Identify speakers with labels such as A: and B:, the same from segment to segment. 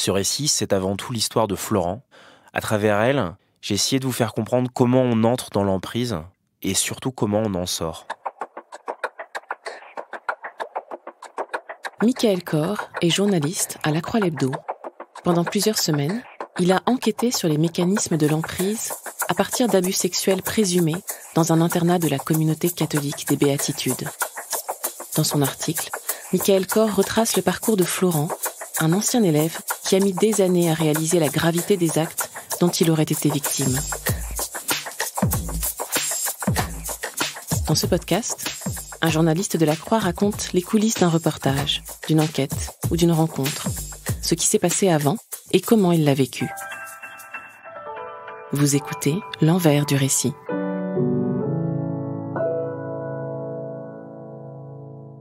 A: Ce récit, c'est avant tout l'histoire de Florent. À travers elle, j'ai essayé de vous faire comprendre comment on entre dans l'emprise et surtout comment on en sort.
B: Michael Kor est journaliste à La Croix-l'Hebdo. Pendant plusieurs semaines, il a enquêté sur les mécanismes de l'emprise à partir d'abus sexuels présumés dans un internat de la communauté catholique des Béatitudes. Dans son article, Michael Kor retrace le parcours de Florent, un ancien élève qui a mis des années à réaliser la gravité des actes dont il aurait été victime. Dans ce podcast, un journaliste de La Croix raconte les coulisses d'un reportage, d'une enquête ou d'une rencontre, ce qui s'est passé avant et comment il l'a vécu. Vous écoutez l'envers du récit.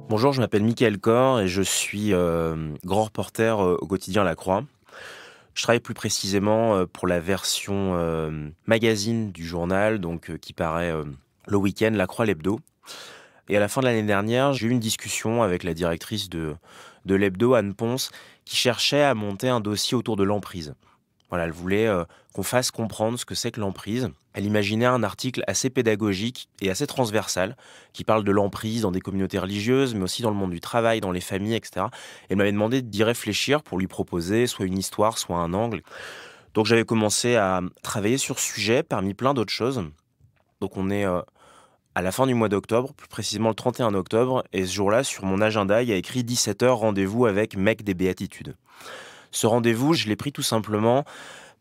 A: Bonjour, je m'appelle Michael Kor et je suis grand reporter au quotidien La Croix. Je travaille plus précisément pour la version magazine du journal, qui paraît le week-end, La Croix-l'Hebdo. Et à la fin de l'année dernière, j'ai eu une discussion avec la directrice de l'Hebdo, Anne Ponce, qui cherchait à monter un dossier autour de l'emprise. Voilà, elle voulait qu'on fasse comprendre ce que c'est que l'emprise. Elle imaginait un article assez pédagogique et assez transversal qui parle de l'emprise dans des communautés religieuses, mais aussi dans le monde du travail, dans les familles, etc. Elle m'avait demandé d'y réfléchir pour lui proposer soit une histoire, soit un angle. Donc j'avais commencé à travailler sur ce sujet parmi plein d'autres choses. Donc on est à la fin du mois d'octobre, plus précisément le 31 octobre, et ce jour-là, sur mon agenda, il y a écrit 17h, rendez-vous avec Mec des Béatitudes. Ce rendez-vous, je l'ai pris tout simplement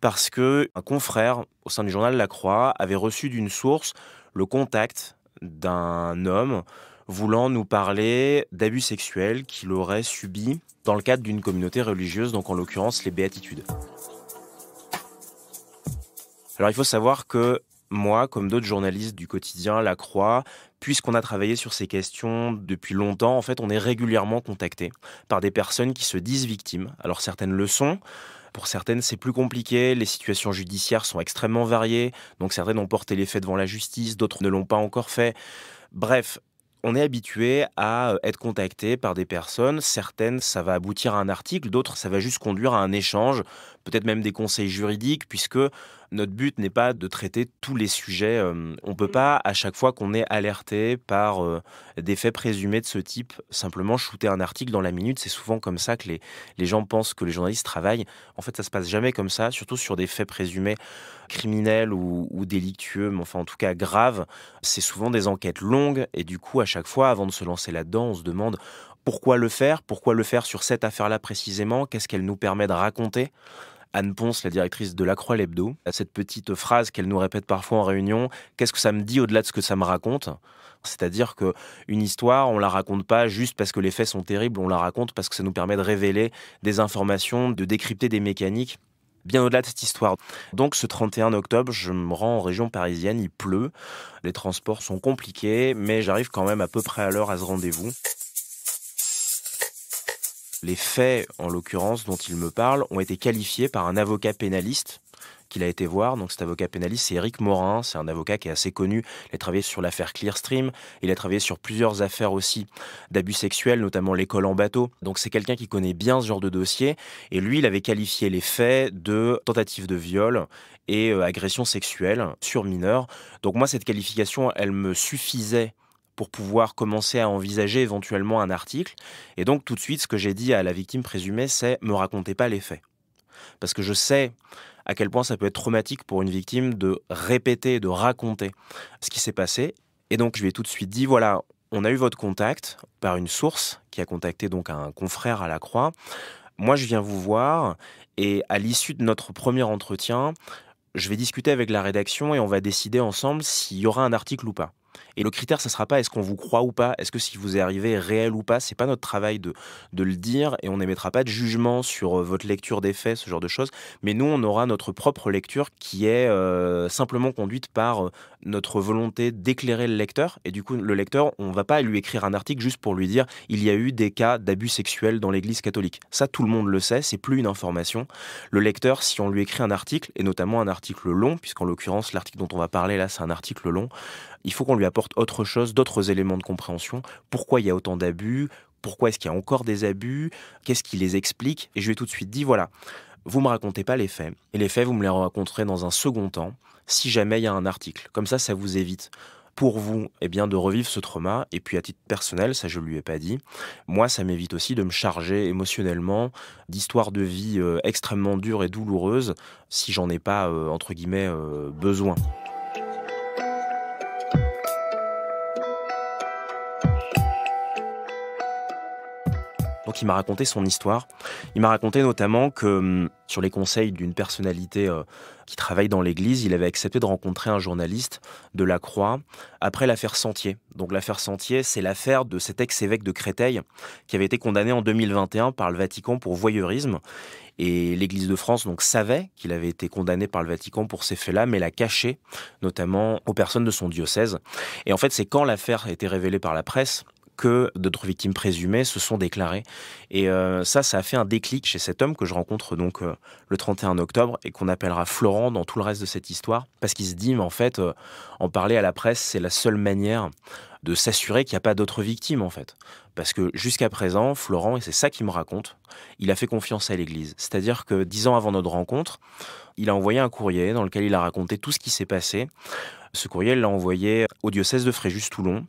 A: parce qu'un confrère au sein du journal La Croix avait reçu d'une source le contact d'un homme voulant nous parler d'abus sexuels qu'il aurait subis dans le cadre d'une communauté religieuse, donc en l'occurrence les Béatitudes. Alors il faut savoir que moi, comme d'autres journalistes du quotidien La Croix, puisqu'on a travaillé sur ces questions depuis longtemps, en fait, on est régulièrement contacté par des personnes qui se disent victimes. Alors certaines le sont, pour certaines c'est plus compliqué, les situations judiciaires sont extrêmement variées, donc certaines ont porté les faits devant la justice, d'autres ne l'ont pas encore fait. Bref, on est habitué à être contacté par des personnes, certaines ça va aboutir à un article, d'autres ça va juste conduire à un échange, peut-être même des conseils juridiques, puisque notre but n'est pas de traiter tous les sujets. On ne peut pas, à chaque fois qu'on est alerté par des faits présumés de ce type, simplement shooter un article dans la minute. C'est souvent comme ça que les gens pensent que les journalistes travaillent. En fait, ça ne se passe jamais comme ça, surtout sur des faits présumés criminels ou délictueux, mais enfin en tout cas graves. C'est souvent des enquêtes longues et du coup, à chaque fois, avant de se lancer là-dedans, on se demande pourquoi le faire sur cette affaire-là précisément, qu'est-ce qu'elle nous permet de raconter. Anne Ponce, la directrice de La Croix-l'Hebdo, a cette petite phrase qu'elle nous répète parfois en réunion. Qu'est-ce que ça me dit au-delà de ce que ça me raconte ? C'est-à-dire qu'une histoire, on ne la raconte pas juste parce que les faits sont terribles, on la raconte parce que ça nous permet de révéler des informations, de décrypter des mécaniques bien au-delà de cette histoire. Donc ce 31 octobre, je me rends en région parisienne, il pleut, les transports sont compliqués, mais j'arrive quand même à peu près à l'heure à ce rendez-vous. Les faits, en l'occurrence, dont il me parle, ont été qualifiés par un avocat pénaliste qu'il a été voir. Donc cet avocat pénaliste, c'est Éric Morin, c'est un avocat qui est assez connu. Il a travaillé sur l'affaire Clearstream, il a travaillé sur plusieurs affaires aussi d'abus sexuels, notamment l'école en bateau. Donc c'est quelqu'un qui connaît bien ce genre de dossier. Et lui, il avait qualifié les faits de tentative de viol et agression sexuelle sur mineurs. Donc moi, cette qualification, elle me suffisait pour pouvoir commencer à envisager éventuellement un article. Et donc tout de suite, ce que j'ai dit à la victime présumée, c'est « me racontez pas les faits ». Parce que je sais à quel point ça peut être traumatique pour une victime de répéter, de raconter ce qui s'est passé. Et donc je lui ai tout de suite dit, voilà, on a eu votre contact par une source qui a contacté donc un confrère à La Croix. Moi, je viens vous voir et à l'issue de notre premier entretien, je vais discuter avec la rédaction et on va décider ensemble s'il y aura un article ou pas. Et le critère, ça ne sera pas est-ce qu'on vous croit ou pas, est-ce que ce qui vous est arrivé est réel ou pas, c'est pas notre travail de le dire et on n'émettra pas de jugement sur votre lecture des faits, ce genre de choses, mais nous, on aura notre propre lecture qui est simplement conduite par notre volonté d'éclairer le lecteur et du coup, le lecteur, on ne va pas lui écrire un article juste pour lui dire il y a eu des cas d'abus sexuels dans l'église catholique. Ça, tout le monde le sait, c'est plus une information. Le lecteur, si on lui écrit un article, et notamment un article long, puisqu'en l'occurrence, l'article dont on va parler là, c'est un article long, il faut qu'on lui apporte autre chose, d'autres éléments de compréhension. Pourquoi il y a autant d'abus ? Pourquoi est-ce qu'il y a encore des abus ? Qu'est-ce qui les explique ? Et je lui ai tout de suite dit, voilà, vous me racontez pas les faits. Et les faits, vous me les raconterez dans un second temps, si jamais il y a un article. Comme ça vous évite pour vous, de revivre ce trauma. Et puis à titre personnel, ça je lui ai pas dit, moi ça m'évite aussi de me charger émotionnellement d'histoires de vie extrêmement dures et douloureuses si j'en ai pas, entre guillemets, besoin. Donc il m'a raconté son histoire. Il m'a raconté notamment que, sur les conseils d'une personnalité qui travaille dans l'église, il avait accepté de rencontrer un journaliste de la Croix après l'affaire Sentier. Donc l'affaire Sentier, c'est l'affaire de cet ex-évêque de Créteil qui avait été condamné en 2021 par le Vatican pour voyeurisme. Et l'Église de France donc savait qu'il avait été condamné par le Vatican pour ces faits-là, mais l'a caché, notamment aux personnes de son diocèse. Et en fait, c'est quand l'affaire a été révélée par la presse que d'autres victimes présumées se sont déclarées. Et ça a fait un déclic chez cet homme que je rencontre donc le 31 octobre et qu'on appellera Florent dans tout le reste de cette histoire, parce qu'il se dit, mais en fait, en parler à la presse, c'est la seule manière de s'assurer qu'il n'y a pas d'autres victimes, en fait. Parce que jusqu'à présent, Florent, et c'est ça qu'il me raconte, il a fait confiance à l'Église. C'est-à-dire que 10 ans avant notre rencontre, il a envoyé un courrier dans lequel il a raconté tout ce qui s'est passé. Ce courrier, il l'a envoyé au diocèse de Fréjus-Toulon.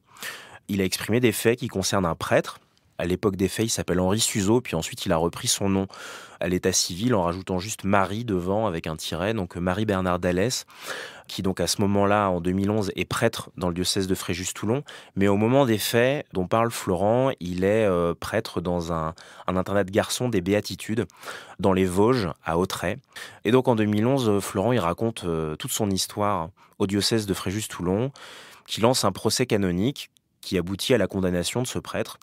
A: Il a exprimé des faits qui concernent un prêtre. À l'époque des faits, il s'appelle Henri Suzeau, puis ensuite il a repris son nom à l'état civil en rajoutant juste Marie devant avec un tiret, donc Marie-Bernard Dallès, qui donc à ce moment-là, en 2011, est prêtre dans le diocèse de Fréjus-Toulon. Mais au moment des faits dont parle Florent, il est prêtre dans un internat de garçons des Béatitudes, dans les Vosges, à Autrey. Et donc en 2011, Florent il raconte toute son histoire au diocèse de Fréjus-Toulon, qui lance un procès canonique qui aboutit à la condamnation de ce prêtre.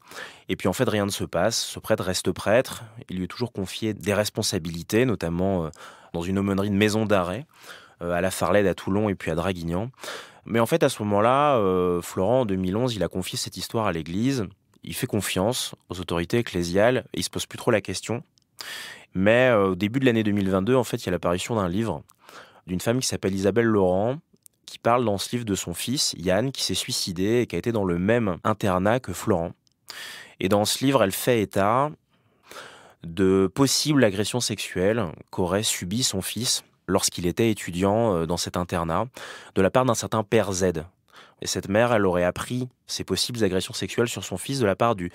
A: Et puis en fait, rien ne se passe. Ce prêtre reste prêtre. Il lui est toujours confié des responsabilités, notamment dans une aumônerie de maison d'arrêt, à la Farlède à Toulon et puis à Draguignan. Mais en fait, à ce moment-là, Florent, en 2011, il a confié cette histoire à l'Église. Il fait confiance aux autorités ecclésiales et il se pose plus trop la question. Mais au début de l'année 2022, en fait, il y a l'apparition d'un livre d'une femme qui s'appelle Isabelle Laurent, qui parle dans ce livre de son fils, Yann, qui s'est suicidé et qui a été dans le même internat que Florent. Et dans ce livre, elle fait état de possibles agressions sexuelles qu'aurait subi son fils lorsqu'il était étudiant dans cet internat, de la part d'un certain père Z. Et cette mère, elle aurait appris ces possibles agressions sexuelles sur son fils de la part du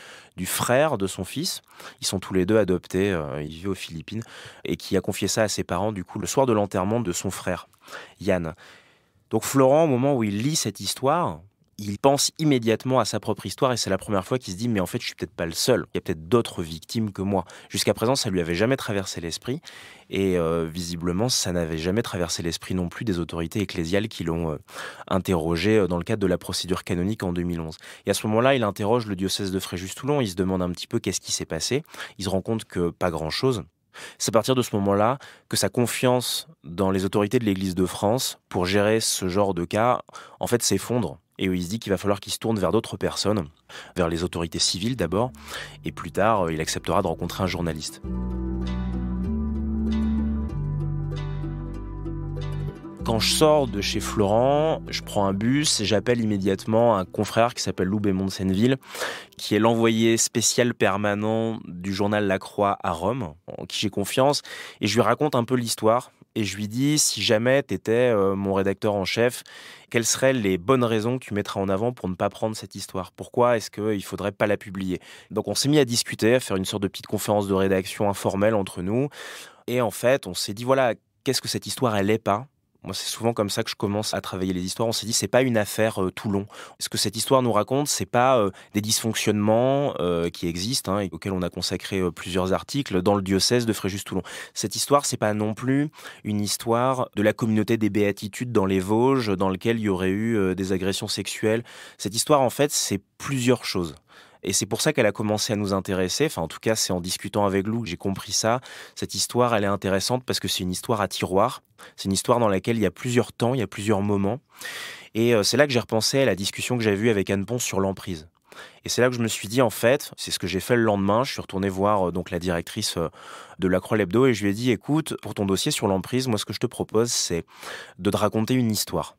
A: frère de son fils. Ils sont tous les deux adoptés, ils vivent aux Philippines, et qui a confié ça à ses parents, du coup, le soir de l'enterrement de son frère, Yann. Donc Florent, au moment où il lit cette histoire, il pense immédiatement à sa propre histoire et c'est la première fois qu'il se dit « mais en fait, je suis peut-être pas le seul, il y a peut-être d'autres victimes que moi ». Jusqu'à présent, ça lui avait jamais traversé l'esprit et visiblement, ça n'avait jamais traversé l'esprit non plus des autorités ecclésiales qui l'ont interrogé dans le cadre de la procédure canonique en 2011. Et à ce moment-là, il interroge le diocèse de Fréjus-Toulon, il se demande un petit peu qu'est-ce qui s'est passé, il se rend compte que pas grand-chose. C'est à partir de ce moment-là que sa confiance dans les autorités de l'Église de France pour gérer ce genre de cas, en fait, s'effondre. Et il se dit qu'il va falloir qu'il se tourne vers d'autres personnes, vers les autorités civiles d'abord, et plus tard, il acceptera de rencontrer un journaliste. Quand je sors de chez Florent, je prends un bus et j'appelle immédiatement un confrère qui s'appelle Lou Bémond de Senneville, qui est l'envoyé spécial permanent du journal La Croix à Rome, en qui j'ai confiance, et je lui raconte un peu l'histoire. Et je lui dis, si jamais tu étais mon rédacteur en chef, quelles seraient les bonnes raisons que tu mettrais en avant pour ne pas prendre cette histoire? Pourquoi est-ce qu'il ne faudrait pas la publier? Donc on s'est mis à discuter, à faire une sorte de petite conférence de rédaction informelle entre nous. Et en fait, on s'est dit, voilà, qu'est-ce que cette histoire, elle n'est pas? Moi, c'est souvent comme ça que je commence à travailler les histoires. On s'est dit, c'est pas une affaire Toulon. Ce que cette histoire nous raconte, c'est pas des dysfonctionnements qui existent, et auxquels on a consacré plusieurs articles dans le diocèse de Fréjus-Toulon. Cette histoire, c'est pas non plus une histoire de la communauté des Béatitudes dans les Vosges, dans lequel il y aurait eu des agressions sexuelles. Cette histoire, en fait, c'est plusieurs choses. Et c'est pour ça qu'elle a commencé à nous intéresser. Enfin, en tout cas, c'est en discutant avec Lou que j'ai compris ça. Cette histoire, elle est intéressante parce que c'est une histoire à tiroir. C'est une histoire dans laquelle il y a plusieurs temps, il y a plusieurs moments. Et c'est là que j'ai repensé à la discussion que j'avais eue avec Anne Ponce sur l'emprise. Et c'est là que je me suis dit, en fait, c'est ce que j'ai fait le lendemain. Je suis retourné voir donc la directrice de La Croix l'Hebdo et je lui ai dit, écoute, pour ton dossier sur l'emprise, moi, ce que je te propose, c'est de te raconter une histoire.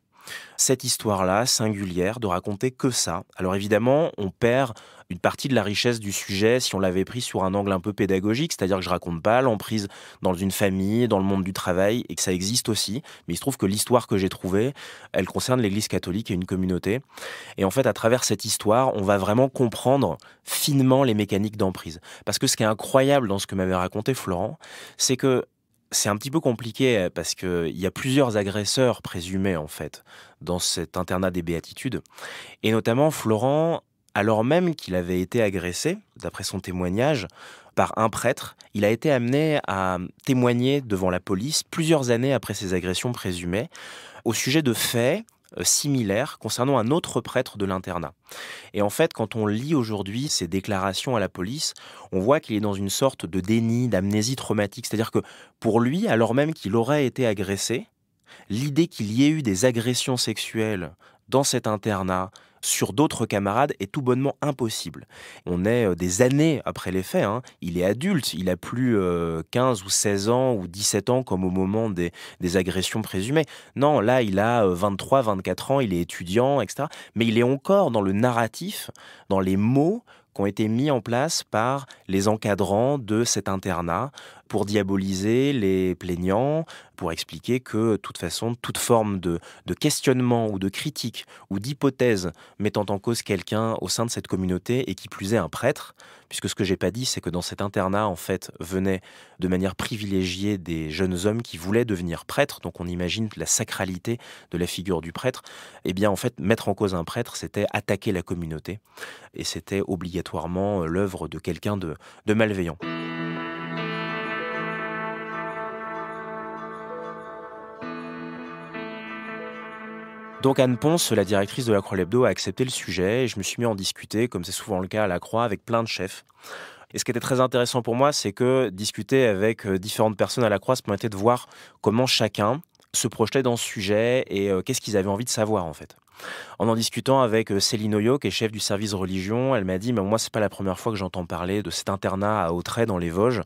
A: cette histoire-là, singulière, de raconter que ça. Alors évidemment, on perd une partie de la richesse du sujet si on l'avait pris sur un angle un peu pédagogique, c'est-à-dire que je raconte pas l'emprise dans une famille, dans le monde du travail, et que ça existe aussi. Mais il se trouve que l'histoire que j'ai trouvée, elle concerne l'Église catholique et une communauté. Et en fait, à travers cette histoire, on va vraiment comprendre finement les mécaniques d'emprise. Parce que ce qui est incroyable dans ce que m'avait raconté Florent, c'est que c'est un petit peu compliqué parce qu'il y a plusieurs agresseurs présumés, en fait, dans cet internat des Béatitudes. Et notamment, Florent, alors même qu'il avait été agressé, d'après son témoignage, par un prêtre, il a été amené à témoigner devant la police plusieurs années après ses agressions présumées, au sujet de faits similaires concernant un autre prêtre de l'internat. Et en fait, quand on lit aujourd'hui ses déclarations à la police, on voit qu'il est dans une sorte de déni, d'amnésie traumatique. C'est-à-dire que pour lui, alors même qu'il aurait été agressé, l'idée qu'il y ait eu des agressions sexuelles dans cet internat sur d'autres camarades est tout bonnement impossible. On est des années après les faits, hein. Il est adulte, il a plus 15 ou 16 ans ou 17 ans comme au moment des agressions présumées. Non, là, il a 23, 24 ans, il est étudiant, etc. Mais il est encore dans le narratif, dans les mots qui ont été mis en place par les encadrants de cet internat pour diaboliser les plaignants, pour expliquer que, de toute façon, toute forme de questionnement ou de critique ou d'hypothèse mettant en cause quelqu'un au sein de cette communauté, et qui plus est un prêtre, puisque ce que j'ai pas dit, c'est que dans cet internat, en fait, venaient de manière privilégiée des jeunes hommes qui voulaient devenir prêtres, donc on imagine la sacralité de la figure du prêtre. Eh bien, en fait, mettre en cause un prêtre, c'était attaquer la communauté, et c'était obligatoirement l'œuvre de quelqu'un de malveillant. Donc Anne Ponce, la directrice de la Croix-l'Hebdo, a accepté le sujet et je me suis mis à en discuter, comme c'est souvent le cas à la Croix, avec plein de chefs. Et ce qui était très intéressant pour moi, c'est que discuter avec différentes personnes à la Croix, ça me permettait de voir comment chacun se projetait dans ce sujet et qu'est-ce qu'ils avaient envie de savoir en fait. En discutant avec Céline Oyo, qui est chef du service religion, elle m'a dit « Mais moi, c'est pas la première fois que j'entends parler de cet internat à Autrey, dans les Vosges.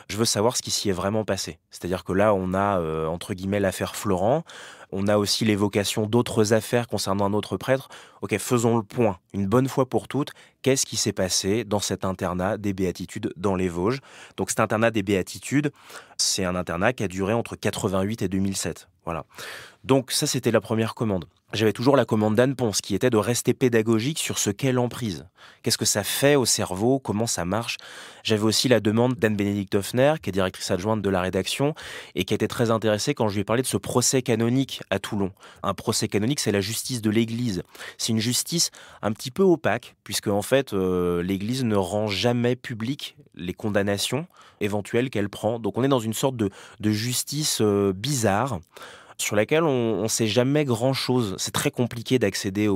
A: Je veux savoir ce qui s'y est vraiment passé. » C'est-à-dire que là, on a, entre guillemets, l'affaire Florent. On a aussi l'évocation d'autres affaires concernant un autre prêtre. Ok, faisons le point, une bonne fois pour toutes. Qu'est-ce qui s'est passé dans cet internat des Béatitudes dans les Vosges? Donc cet internat des Béatitudes, c'est un internat qui a duré entre 88 et 2007. Voilà. Donc ça, c'était la première commande. J'avais toujours la commande d'Anne Ponce, qui était de rester pédagogique sur ce qu'est l'emprise. Qu'est-ce que ça fait au cerveau? Comment ça marche? J'avais aussi la demande d'Anne-Bénédicte Hoffner, qui est directrice adjointe de la rédaction, et qui était très intéressée quand je lui ai parlé de ce procès canonique à Toulon. Un procès canonique, c'est la justice de l'Église. C'est une justice un petit peu opaque, puisque en fait, l'Église ne rend jamais publiques les condamnations éventuelles qu'elle prend. Donc on est dans une sorte de justice bizarre, sur laquelle on ne sait jamais grand-chose. C'est très compliqué d'accéder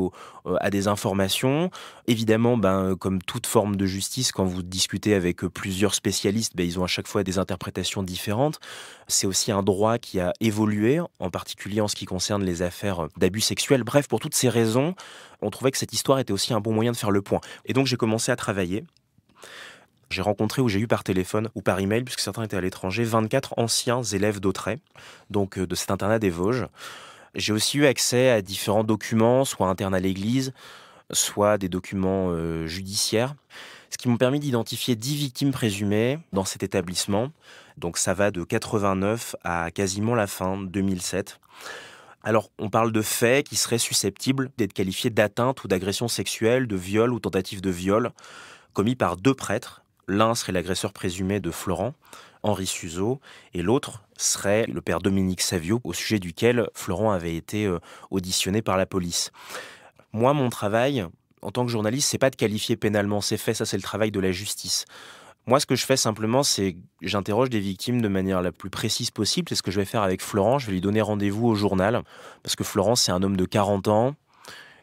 A: à des informations. Évidemment, comme toute forme de justice, quand vous discutez avec plusieurs spécialistes, ils ont à chaque fois des interprétations différentes. C'est aussi un droit qui a évolué, en particulier en ce qui concerne les affaires d'abus sexuels. Bref, pour toutes ces raisons, on trouvait que cette histoire était aussi un bon moyen de faire le point. Et donc j'ai commencé à travailler. J'ai rencontré ou j'ai eu par téléphone ou par email, puisque certains étaient à l'étranger, 24 anciens élèves d'Autrey, donc de cet internat des Vosges. J'ai aussi eu accès à différents documents, soit internes à l'église, soit des documents judiciaires, ce qui m'ont permis d'identifier 10 victimes présumées dans cet établissement. Donc ça va de 89 à quasiment la fin 2007. Alors, on parle de faits qui seraient susceptibles d'être qualifiés d'atteinte ou d'agression sexuelle, de viol ou tentative de viol, commis par 2 prêtres. L'un serait l'agresseur présumé de Florent, Henri Suzeau, et l'autre serait le père Dominique Savio, au sujet duquel Florent avait été auditionné par la police. Moi, mon travail, en tant que journaliste, c'est pas de qualifier pénalement ces faits, ça c'est le travail de la justice. Moi, ce que je fais simplement, c'est que j'interroge des victimes de manière la plus précise possible. C'est ce que je vais faire avec Florent. Je vais lui donner rendez-vous au journal, parce que Florent, c'est un homme de 40 ans,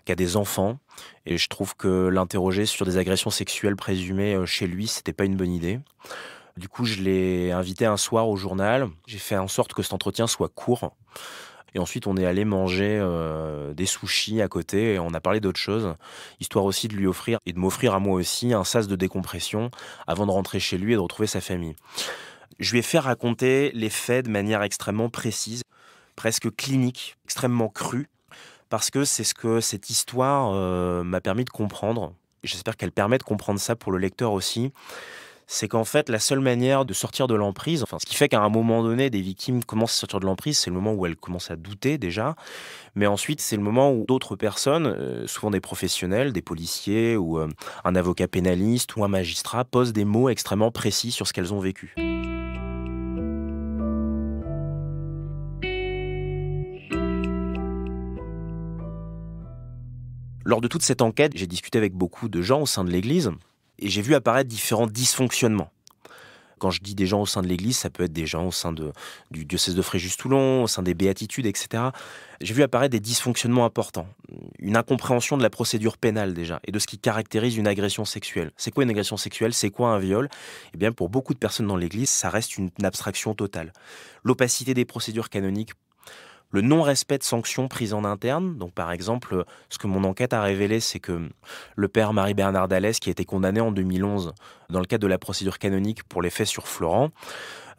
A: qui a des enfants, et je trouve que l'interroger sur des agressions sexuelles présumées chez lui, c'était pas une bonne idée. Du coup, je l'ai invité un soir au journal. J'ai fait en sorte que cet entretien soit court. Et ensuite, on est allé manger des sushis à côté et on a parlé d'autre chose, histoire aussi de lui offrir et de m'offrir à moi aussi un sas de décompression avant de rentrer chez lui et de retrouver sa famille. Je lui ai fait raconter les faits de manière extrêmement précise, presque clinique, extrêmement crue, parce que c'est ce que cette histoire m'a permis de comprendre. Et j'espère qu'elle permet de comprendre ça pour le lecteur aussi. C'est qu'en fait, la seule manière de sortir de l'emprise, enfin, ce qui fait qu'à un moment donné, des victimes commencent à sortir de l'emprise, c'est le moment où elles commencent à douter déjà. Mais ensuite, c'est le moment où d'autres personnes, souvent des professionnels, des policiers ou un avocat pénaliste ou un magistrat, posent des mots extrêmement précis sur ce qu'elles ont vécu. Lors de toute cette enquête, j'ai discuté avec beaucoup de gens au sein de l'Église et j'ai vu apparaître différents dysfonctionnements. Quand je dis des gens au sein de l'Église, ça peut être des gens au sein du diocèse de Fréjus-Toulon, au sein des béatitudes, etc. J'ai vu apparaître des dysfonctionnements importants. Une incompréhension de la procédure pénale déjà, et de ce qui caractérise une agression sexuelle. C'est quoi une agression sexuelle? C'est quoi un viol? Eh bien, pour beaucoup de personnes dans l'Église, ça reste une abstraction totale. L'opacité des procédures canoniques, le non-respect de sanctions prises en interne. Donc, par exemple, ce que mon enquête a révélé, c'est que le père Marie-Bernard Dallès, qui a été condamné en 2011 dans le cadre de la procédure canonique pour les faits sur Florent,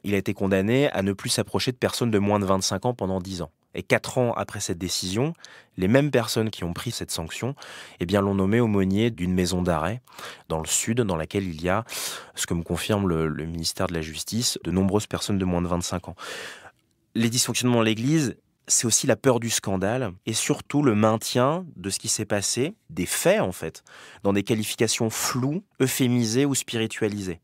A: il a été condamné à ne plus s'approcher de personnes de moins de 25 ans pendant 10 ans. Et 4 ans après cette décision, les mêmes personnes qui ont pris cette sanction, eh bien, l'ont nommé aumônier d'une maison d'arrêt dans le sud, dans laquelle il y a, ce que me confirme le ministère de la Justice, de nombreuses personnes de moins de 25 ans. Les dysfonctionnements de l'Église, c'est aussi la peur du scandale et surtout le maintien de ce qui s'est passé, des faits en fait, dans des qualifications floues, euphémisées ou spiritualisées.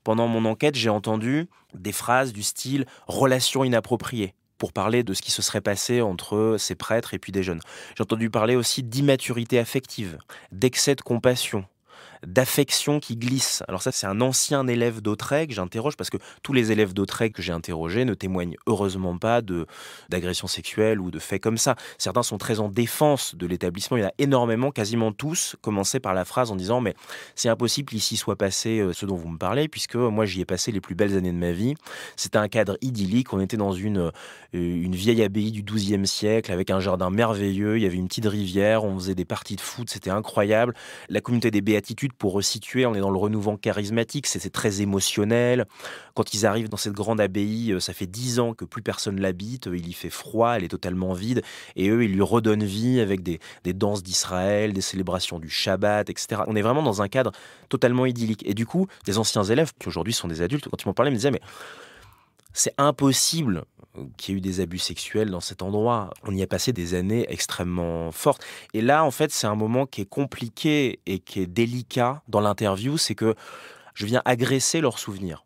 A: Pendant mon enquête, j'ai entendu des phrases du style « relation inappropriée » pour parler de ce qui se serait passé entre ces prêtres et puis des jeunes. J'ai entendu parler aussi d'immaturité affective, d'excès de compassion, d'affection qui glisse. Alors ça, c'est un ancien élève d'Autrey que j'interroge parce que tous les élèves d'Autrey que j'ai interrogés ne témoignent heureusement pas d'agressions sexuelles ou de faits comme ça. Certains sont très en défense de l'établissement. Il y en a énormément, quasiment tous, commencé par la phrase en disant « mais c'est impossible qu'ici soit passé ce dont vous me parlez puisque moi j'y ai passé les plus belles années de ma vie. C'était un cadre idyllique. On était dans une vieille abbaye du XIIe siècle avec un jardin merveilleux. Il y avait une petite rivière. On faisait des parties de foot. C'était incroyable. La communauté des béatitudes, pour resituer, on est dans le renouveau charismatique, c'est très émotionnel. Quand ils arrivent dans cette grande abbaye, ça fait 10 ans que plus personne l'habite, il y fait froid, elle est totalement vide, et eux, ils lui redonnent vie avec des danses d'Israël, des célébrations du Shabbat, etc. On est vraiment dans un cadre totalement idyllique. Et du coup, des anciens élèves, qui aujourd'hui sont des adultes, quand ils m'en parlaient, ils me disaient, mais c'est impossible qu'il y ait eu des abus sexuels dans cet endroit. On y a passé des années extrêmement fortes. Et là, en fait, c'est un moment qui est compliqué et qui est délicat dans l'interview, c'est que je viens agresser leurs souvenirs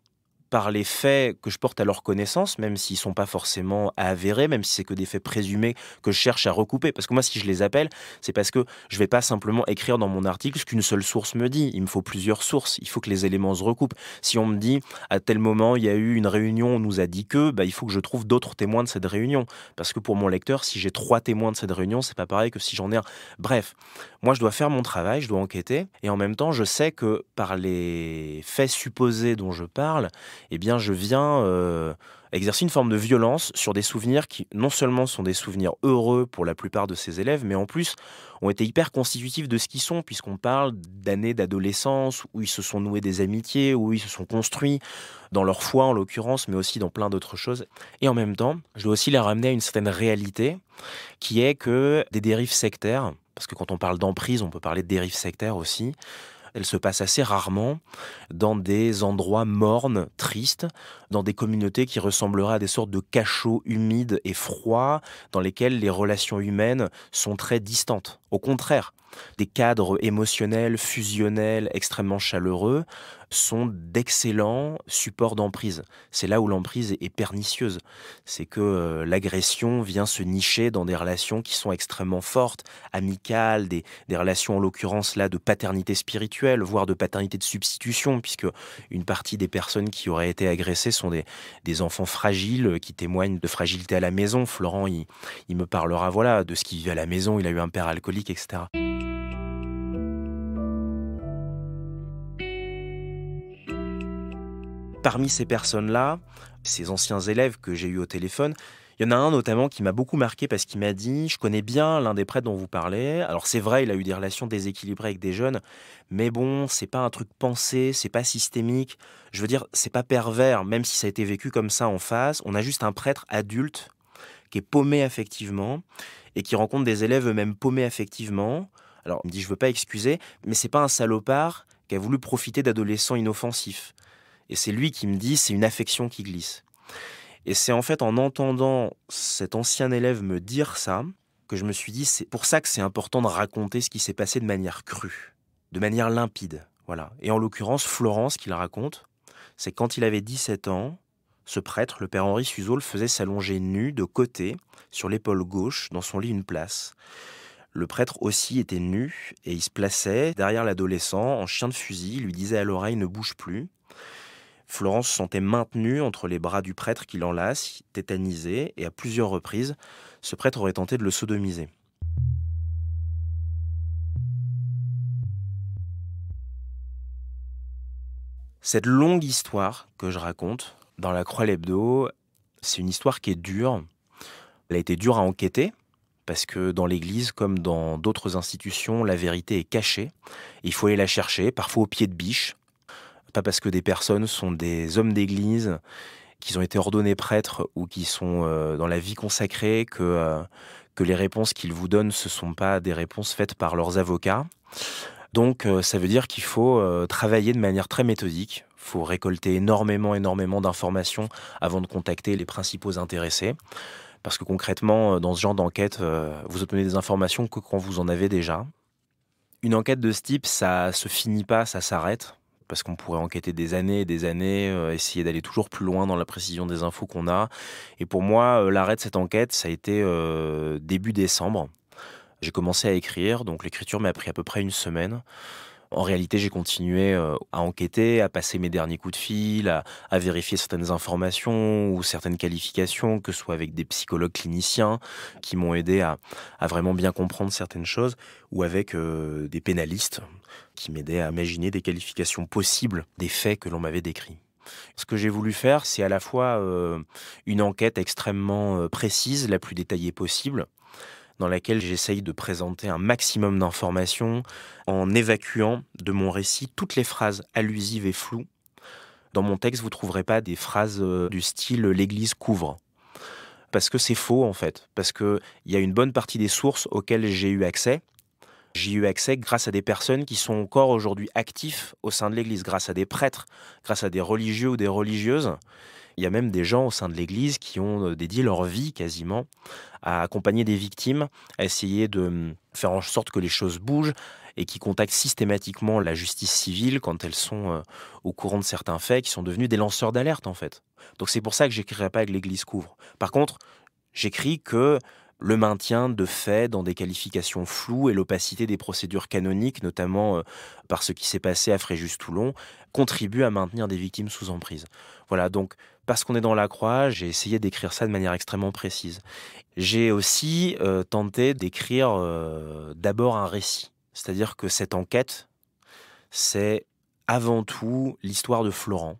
A: par les faits que je porte à leur connaissance, même s'ils ne sont pas forcément avérés, même si c'est que des faits présumés que je cherche à recouper. Parce que moi, si je les appelle, c'est parce que je ne vais pas simplement écrire dans mon article ce qu'une seule source me dit. Il me faut plusieurs sources. Il faut que les éléments se recoupent. Si on me dit, à tel moment, il y a eu une réunion, on nous a dit que, il faut que je trouve d'autres témoins de cette réunion. Parce que pour mon lecteur, si j'ai 3 témoins de cette réunion, c'est pas pareil que si j'en ai un. Bref, moi, je dois faire mon travail, je dois enquêter. Et en même temps, je sais que par les faits supposés dont je parle, eh bien, je viens exercer une forme de violence sur des souvenirs qui, non seulement sont des souvenirs heureux pour la plupart de ces élèves, mais en plus ont été hyper constitutifs de ce qu'ils sont, puisqu'on parle d'années d'adolescence où ils se sont noués des amitiés, où ils se sont construits dans leur foi en l'occurrence, mais aussi dans plein d'autres choses. Et en même temps, je dois aussi les ramener à une certaine réalité, qui est que des dérives sectaires, parce que quand on parle d'emprise, on peut parler de dérives sectaires aussi, elle se passe assez rarement dans des endroits mornes, tristes, dans des communautés qui ressembleraient à des sortes de cachots humides et froids, dans lesquels les relations humaines sont très distantes. Au contraire, des cadres émotionnels, fusionnels, extrêmement chaleureux, sont d'excellents supports d'emprise. C'est là où l'emprise est pernicieuse. C'est que l'agression vient se nicher dans des relations qui sont extrêmement fortes, amicales, des relations en l'occurrence là de paternité spirituelle, voire de paternité de substitution, puisque une partie des personnes qui auraient été agressées sont des enfants fragiles qui témoignent de fragilité à la maison. Florent, il me parlera de ce qu'il vit à la maison, il a eu un père alcoolique, etc. Parmi ces personnes-là, ces anciens élèves que j'ai eus au téléphone, il y en a un notamment qui m'a beaucoup marqué parce qu'il m'a dit « Je connais bien l'un des prêtres dont vous parlez. Alors c'est vrai, il a eu des relations déséquilibrées avec des jeunes, mais bon, c'est pas un truc pensé, c'est pas systémique. Je veux dire, c'est pas pervers, même si ça a été vécu comme ça en face. On a juste un prêtre adulte qui est paumé affectivement et qui rencontre des élèves eux-mêmes paumés affectivement. Alors, il me dit, je veux pas excuser, mais c'est pas un salopard qui a voulu profiter d'adolescents inoffensifs. Et c'est lui qui me dit, c'est une affection qui glisse. Et c'est en fait en entendant cet ancien élève me dire ça que je me suis dit, c'est pour ça que c'est important de raconter ce qui s'est passé de manière crue, de manière limpide. Voilà. Et en l'occurrence, Florence, qui le raconte, c'est quand il avait 17 ans, ce prêtre, le père Henri Suzeau, le faisait s'allonger nu de côté, sur l'épaule gauche, dans son lit une place. Le prêtre aussi était nu et il se plaçait derrière l'adolescent en chien de fusil, il lui disait à l'oreille « ne bouge plus ». Florence se sentait maintenue entre les bras du prêtre qui l'enlace, tétanisé, et à plusieurs reprises, ce prêtre aurait tenté de le sodomiser. Cette longue histoire que je raconte dans la Croix l'Hebdo, c'est une histoire qui est dure. Elle a été dure à enquêter, parce que dans l'Église, comme dans d'autres institutions, la vérité est cachée. Il faut aller la chercher, parfois au pied de biche. Pas parce que des personnes sont des hommes d'Église, qu'ils ont été ordonnés prêtres ou qui sont dans la vie consacrée, que les réponses qu'ils vous donnent, ce ne sont pas des réponses faites par leurs avocats. Donc ça veut dire qu'il faut travailler de manière très méthodique. Il faut récolter énormément d'informations avant de contacter les principaux intéressés. Parce que concrètement, dans ce genre d'enquête, vous obtenez des informations que quand vous en avez déjà. Une enquête de ce type, ça se finit pas, ça s'arrête. Parce qu'on pourrait enquêter des années et des années, essayer d'aller toujours plus loin dans la précision des infos qu'on a. Et pour moi, l'arrêt de cette enquête, ça a été début décembre. J'ai commencé à écrire, donc l'écriture m'a pris à peu près une semaine. En réalité, j'ai continué à enquêter, à passer mes derniers coups de fil, à vérifier certaines informations ou certaines qualifications, que ce soit avec des psychologues cliniciens qui m'ont aidé à vraiment bien comprendre certaines choses, ou avec des pénalistes qui m'aidaient à imaginer des qualifications possibles des faits que l'on m'avait décrits. Ce que j'ai voulu faire, c'est à la fois une enquête extrêmement précise, la plus détaillée possible, dans laquelle j'essaye de présenter un maximum d'informations en évacuant de mon récit toutes les phrases allusives et floues. Dans mon texte, vous ne trouverez pas des phrases du style « l'Église couvre ». Parce que c'est faux, en fait. Parce qu'il y a une bonne partie des sources auxquelles j'ai eu accès. J'y ai eu accès grâce à des personnes qui sont encore aujourd'hui actifs au sein de l'Église, grâce à des prêtres, grâce à des religieux ou des religieuses. Il y a même des gens au sein de l'Église qui ont dédié leur vie quasiment à accompagner des victimes, à essayer de faire en sorte que les choses bougent et qui contactent systématiquement la justice civile quand elles sont au courant de certains faits, qui sont devenus des lanceurs d'alerte en fait. Donc c'est pour ça que j'écrirai pas que l'Église couvre. Par contre, j'écris que le maintien de faits dans des qualifications floues et l'opacité des procédures canoniques, notamment par ce qui s'est passé à Fréjus-Toulon, contribuent à maintenir des victimes sous emprise. Voilà, donc parce qu'on est dans la Croix, j'ai essayé d'écrire ça de manière extrêmement précise. J'ai aussi tenté d'écrire d'abord un récit. C'est-à-dire que cette enquête, c'est avant tout l'histoire de Florent.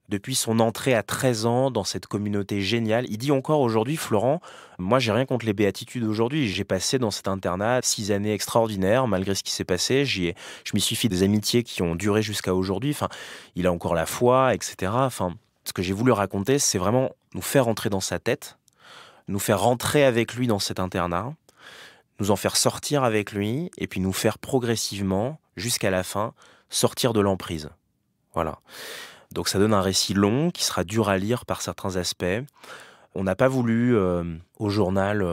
A: Depuis son entrée à 13 ans dans cette communauté géniale, il dit encore aujourd'hui, Florent, moi j'ai rien contre les béatitudes aujourd'hui, j'ai passé dans cet internat 6 années extraordinaires, malgré ce qui s'est passé, je m'y suis fait des amitiés qui ont duré jusqu'à aujourd'hui, enfin, il a encore la foi, etc. Enfin, ce que j'ai voulu raconter, c'est vraiment nous faire entrer dans sa tête, nous faire rentrer avec lui dans cet internat, nous en faire sortir avec lui, et puis nous faire progressivement, jusqu'à la fin, sortir de l'emprise. Voilà. Donc ça donne un récit long qui sera dur à lire par certains aspects. On n'a pas voulu au journal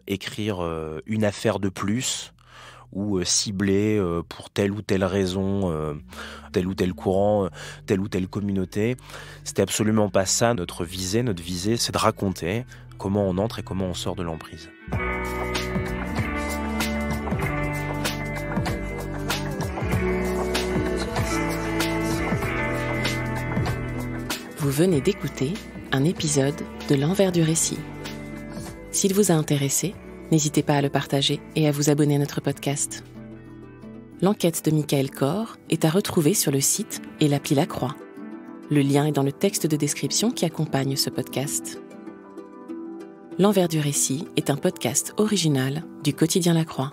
A: écrire une affaire de plus ou cibler pour telle ou telle raison, tel ou tel courant, telle ou telle communauté. C'était absolument pas ça notre visée. Notre visée, c'est de raconter comment on entre et comment on sort de l'emprise.
B: Vous venez d'écouter un épisode de L'Envers du récit. S'il vous a intéressé, n'hésitez pas à le partager et à vous abonner à notre podcast. L'enquête de Michael Kor est à retrouver sur le site et l'appli La Croix. Le lien est dans le texte de description qui accompagne ce podcast. L'Envers du récit est un podcast original du quotidien La Croix.